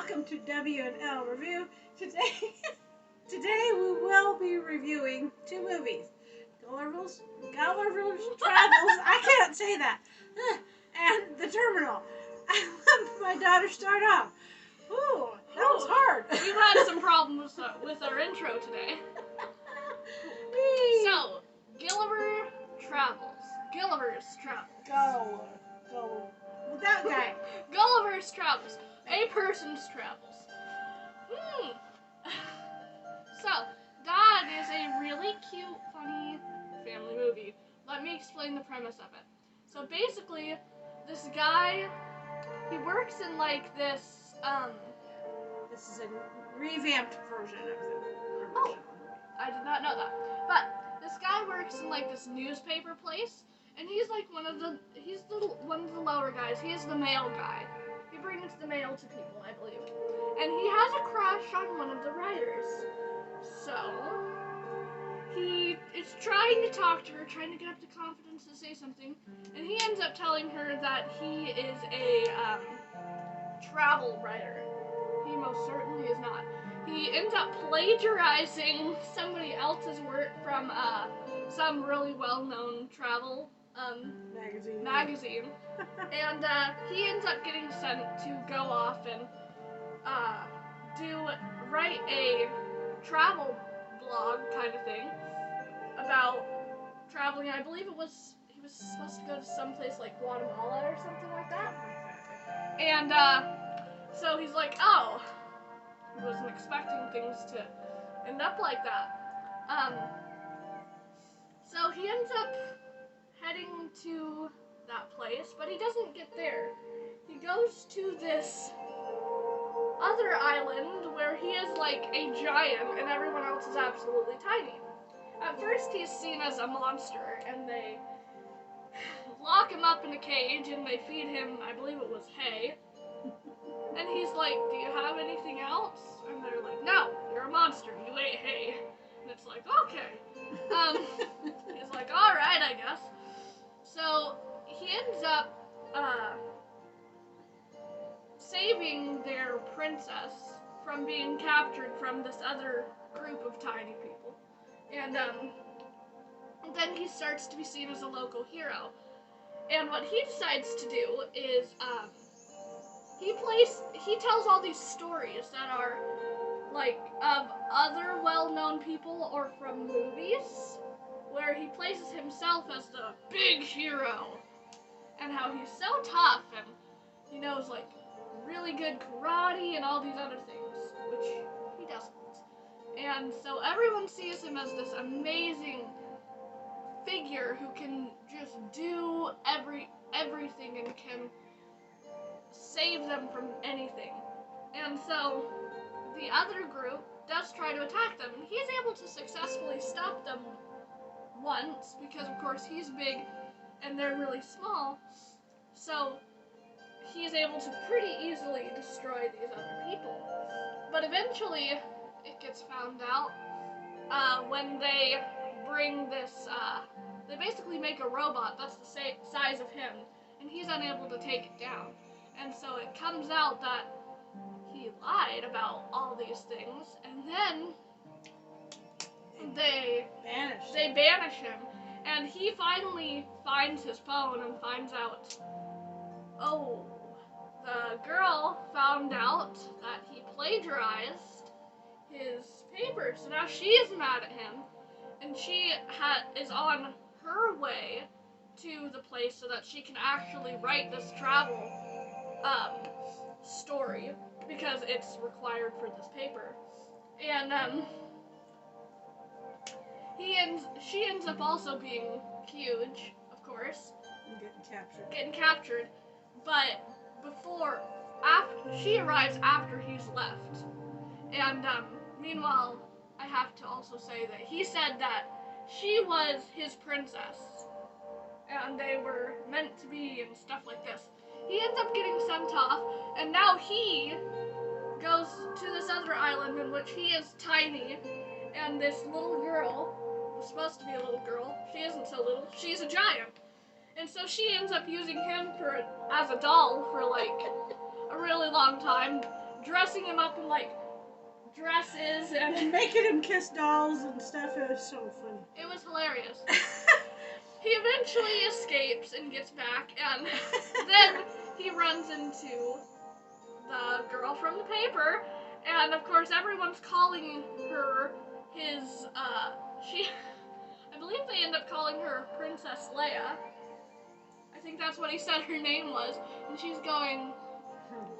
welcome to W&L Review. Today we will be reviewing two movies. Gulliver's Travels, I can't say that, and The Terminal. I let my daughter start off. Ooh, that was hard. We've had some problems with our intro today. So, Gulliver's Travels. Go. That guy. Gulliver's Travels. A person's travels. So, that is a really cute, funny family movie. Let me explain the premise of it. So basically, this guy, he works in like this, This is a revamped version of the original. Oh, I did not know that. But this guy works in like this newspaper place, and he's like one of the lower guys. He's the mail guy. He brings the mail to people, I believe. And he has a crush on one of the writers. So he is trying to talk to her, trying to get up the confidence to say something, and he ends up telling her that he is a travel writer. He most certainly is not. He ends up plagiarizing somebody else's work from some really well-known travel magazine. And he ends up getting sent to go off and write a travel blog kind of thing about traveling. I believe he was supposed to go to some place like Guatemala or something like that. And so he's like, oh, I wasn't expecting things to end up like that. So he ends up heading to that place, but he doesn't get there. He goes to this other island where he is like a giant and everyone else is absolutely tiny. At first he's seen as a monster, and they lock him up in a cage and they feed him, I believe it was hay. And he's like, do you have anything else? And they're like, no, you're a monster, you ate hay. And it's like, okay. He's like, alright, I guess. So he ends up saving their princess from being captured from this other group of tiny people. And then he starts to be seen as a local hero. And what he decides to do is he tells all these stories that are like of other well-known people or from movies, where he places himself as the big hero and how he's so tough and he knows like really good karate and all these other things, which he doesn't. And so everyone sees him as this amazing figure who can just do everything and can save them from anything. And so the other group does try to attack them, and he's able to successfully stop them once, because of course he's big and they're really small, so he's able to pretty easily destroy these other people. But eventually it gets found out when they bring this, they basically make a robot that's the size of him, and he's unable to take it down. And so it comes out that he lied about all these things, and then they banish him, and he finally finds his phone and finds out, oh, the girl found out that he plagiarized his paper, so now she is mad at him, and she is on her way to the place so that she can actually write this travel story, because it's required for this paper. And she ends up also being huge, of course, getting captured, but she arrives after he's left. And meanwhile, I have to also say that he said that she was his princess and they were meant to be and stuff like this. He ends up getting sent off, and now he goes to this other island in which he is tiny, and this little girl, was supposed to be a little girl, she isn't so little, she's a giant. And so she ends up using him as a doll for like a really long time, dressing him up in like dresses And and making him kiss dolls and stuff. It was so funny. it was hilarious. He eventually escapes and gets back, and then he runs into the girl from the paper, and of course everyone's calling her his, I believe they end up calling her Princess Leia. I think that's what he said her name was, and she's going,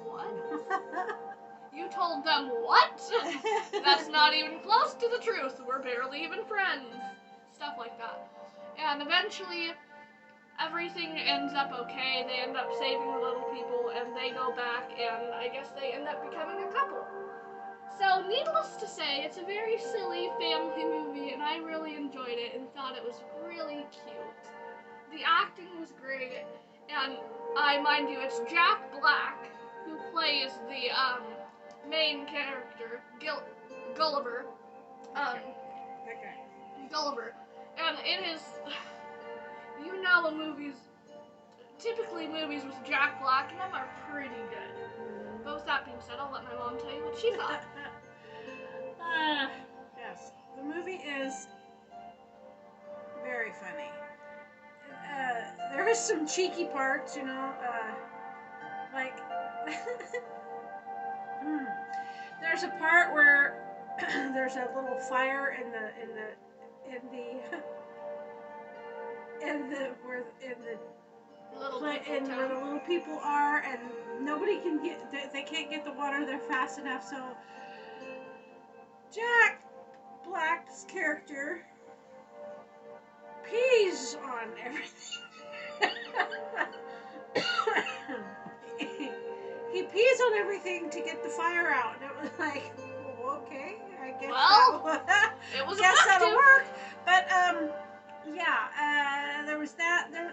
what? You told them what? That's not even close to the truth. We're barely even friends. Stuff like that. And eventually, everything ends up okay. They end up saving the little people, and they go back, and I guess they end up becoming a couple. So, needless to say, it's a very silly family movie, and I really enjoyed it and thought it was really cute. The acting was great, and mind you, it's Jack Black who plays the main character, Gulliver. Okay. Gulliver. And it is, typically movies with Jack Black in them are pretty good. But with that being said, I'll let my mom tell you what she thought. Yes, the movie is very funny. There is some cheeky parts, like there's a part where there's a little fire in the where the little people are, and nobody can they can't get the water there fast enough, so Jack Black's character pees on everything. He pees on everything to get the fire out. And it was like, okay, I guess it was that'll work. But there was that. There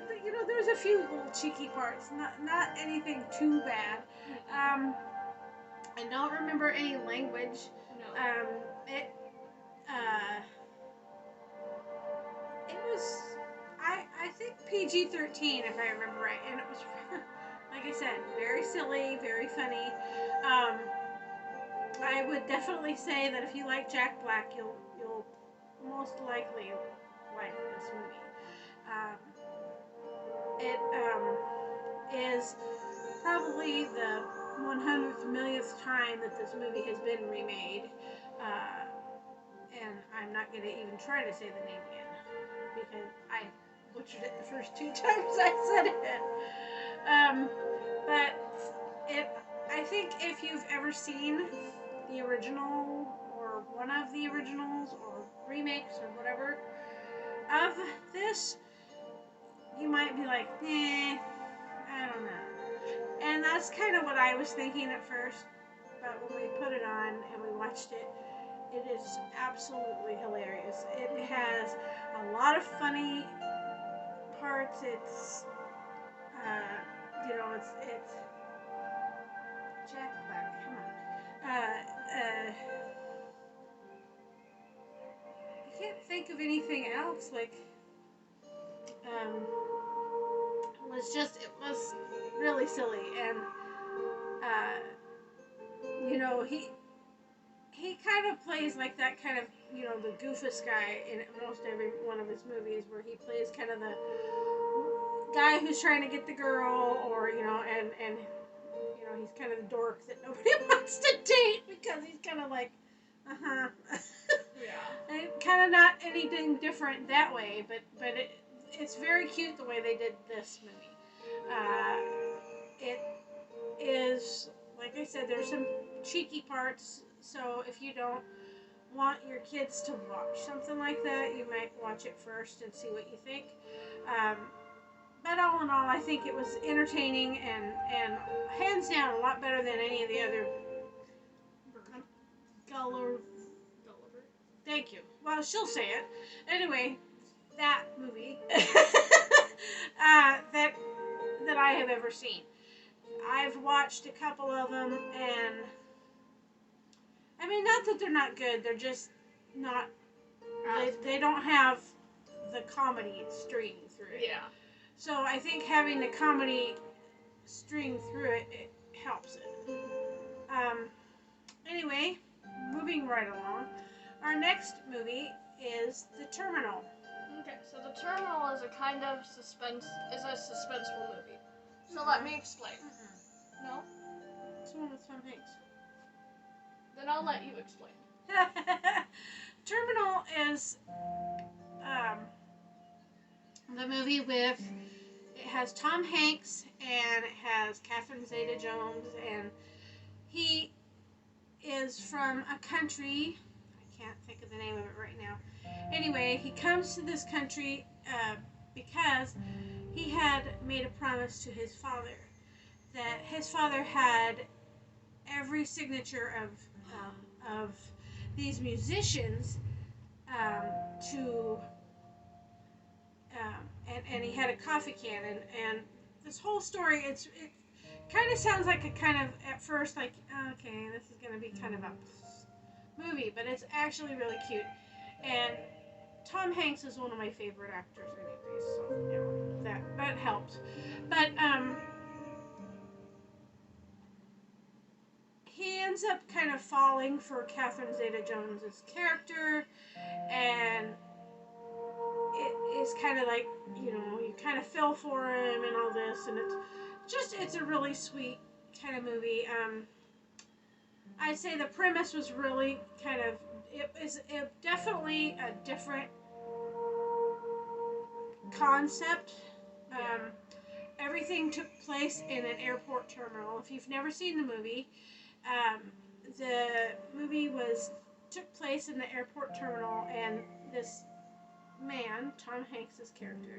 was a few little cheeky parts. Not anything too bad. I don't remember any language. No. It was, I think PG-13 if I remember right, and it was, like I said, very silly, very funny. I would definitely say that if you like Jack Black, you'll most likely like this movie. It is probably the 100th millionth time that this movie has been remade, and I'm not going to even try to say the name again because I butchered it the first 2 times I said it. But I think if you've ever seen the original or one of the originals or remakes or whatever of this, you might be like, I don't know. And that's kind of what I was thinking at first, but when we put it on and we watched it, it is absolutely hilarious. It has a lot of funny parts. It's it's Jack Black. Come on. I can't think of anything else. Like, it was really silly, and he kind of plays like that kind of, the goofus guy in almost every one of his movies, where he plays kind of the guy who's trying to get the girl, or, and he's kind of the dork that nobody wants to date because he's kind of like, Yeah. And kind of not anything different that way, but it's very cute the way they did this movie. It is, like I said, there's some cheeky parts, so if you don't want your kids to watch something like that, you might watch it first and see what you think. But all in all, I think it was entertaining and hands down a lot better than any of the other Gulliver. Thank you. Well, she'll say it. Anyway, that movie that I have ever seen. I've watched a couple of them, and I mean, not that they're not good. They're just not. They don't have the comedy string through it. Yeah. So I think having the comedy string through it helps it. Anyway, moving right along, our next movie is The Terminal. Okay, so The Terminal is a suspenseful movie. So let me explain. No? It's one with Tom Hanks. Then I'll let you explain. Terminal is the movie with, it has Tom Hanks and it has Catherine Zeta-Jones, and he is from a country, I can't think of the name of it right now. Anyway, he comes to this country because he had made a promise to his father that his father had every signature of these musicians to and he had a coffee can, and this whole story, it kind of sounds like a kind of, at first, like, okay, this is going to be kind of a movie, but it's actually really cute. And Tom Hanks is one of my favorite actors anyways, so, you know, that helps. But he ends up kind of falling for Catherine Zeta-Jones' character, and it is kind of like, you know, you kind of feel for him and all this, and it's a really sweet kind of movie. I'd say the premise was really kind of, it definitely a different concept. Everything took place in an airport terminal. If you've never seen the movie took place in the airport terminal, and this man, Tom Hanks' character,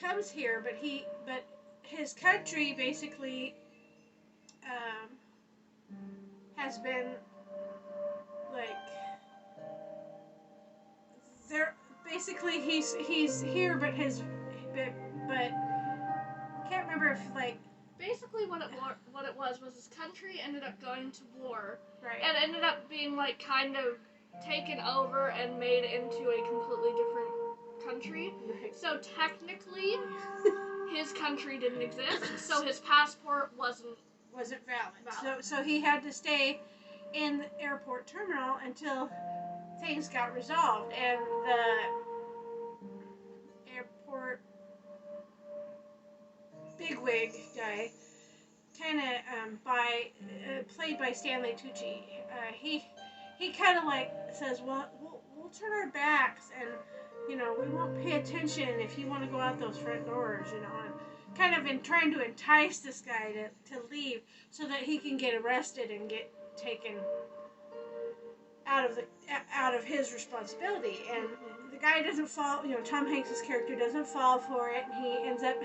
comes here, but his country basically has been like, there basically he's here, but I can't remember if, like, basically what it was his country ended up going to war, right, and ended up being like kind of taken over and made into a completely different country. right. So technically his country didn't exist, so his passport wasn't valid. So he had to stay in the airport terminal until things got resolved, and the airport bigwig guy, kind of played by Stanley Tucci, he kind of like says, well, we'll turn our backs, and, you know, we won't pay attention if you want to go out those front doors, you know, and kind of in trying to entice this guy to leave so that he can get arrested and get taken out of his responsibility. And the guy doesn't fall, you know, Tom Hanks' character doesn't fall for it, and he ends up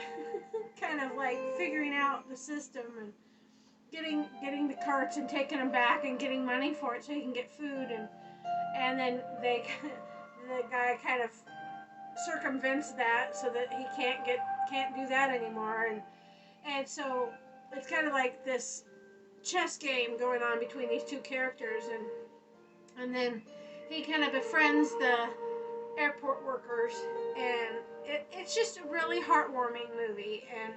kind of like figuring out the system and getting the carts and taking them back and getting money for it so he can get food, and then the guy kind of circumvents that so that he can't do that anymore, and so it's kind of like this chess game going on between these two characters, and then he kind of befriends the airport workers, and it's just a really heartwarming movie. And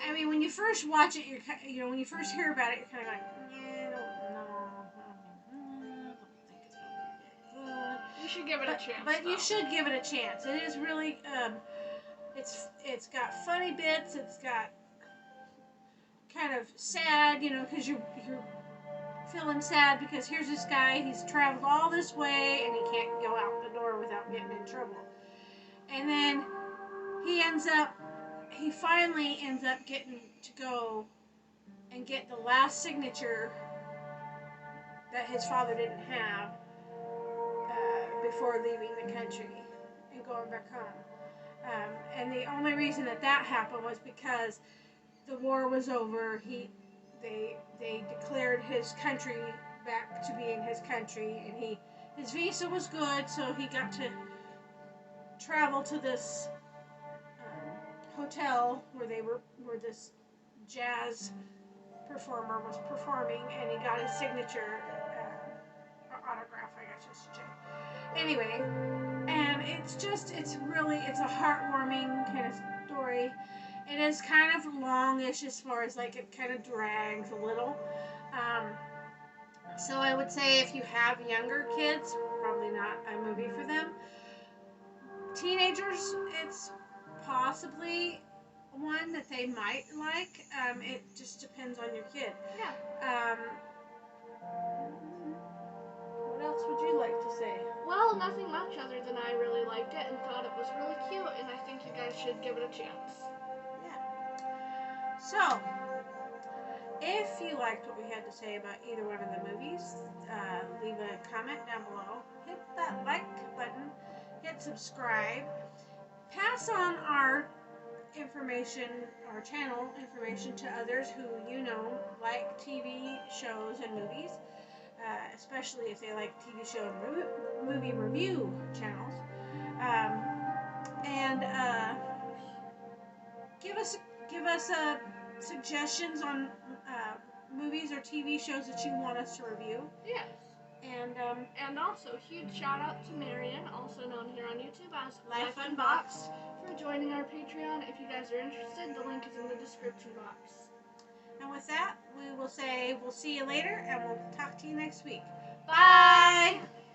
I mean, when you first watch it, when you first hear about it, you're kind of like, yeah, I don't think it's gonna be good. You should give it a chance. But you should give it a chance. It is really, it's got funny bits. It's got kind of sad, you know, because you're feeling sad because here's this guy, he's traveled all this way and he can't go out the door without getting in trouble. And then he finally ends up getting to go and get the last signature that his father didn't have before leaving the country and going back home. And the only reason that happened was because the war was over. They declared his country back to being his country, and his visa was good, so he got to travel to this hotel where this jazz performer was performing, and he got his signature autograph, I guess I should say. Anyway, and it's a heartwarming kind of story. It is kind of longish as far as, like, it kind of drags a little. So I would say if you have younger kids, probably not a movie for them. Teenagers, it's possibly one that they might like. It just depends on your kid. Yeah. What else would you like to say? Well, nothing much other than I really liked it and thought it was really cute, and I think you guys should give it a chance. Yeah. So, if you liked what we had to say about either one of the movies, leave a comment down below. Hit that like button. Hit subscribe. Pass on our information, our channel information, to others who you know like TV shows and movies, especially if they like TV show and movie review channels. And give us suggestions on movies or TV shows that you want us to review. Yes. And also, huge shout out to Marion, also known here on YouTube as Life Unboxed, for joining our Patreon. If you guys are interested, the link is in the description box. And with that, we will say we'll see you later, and we'll talk to you next week. Bye!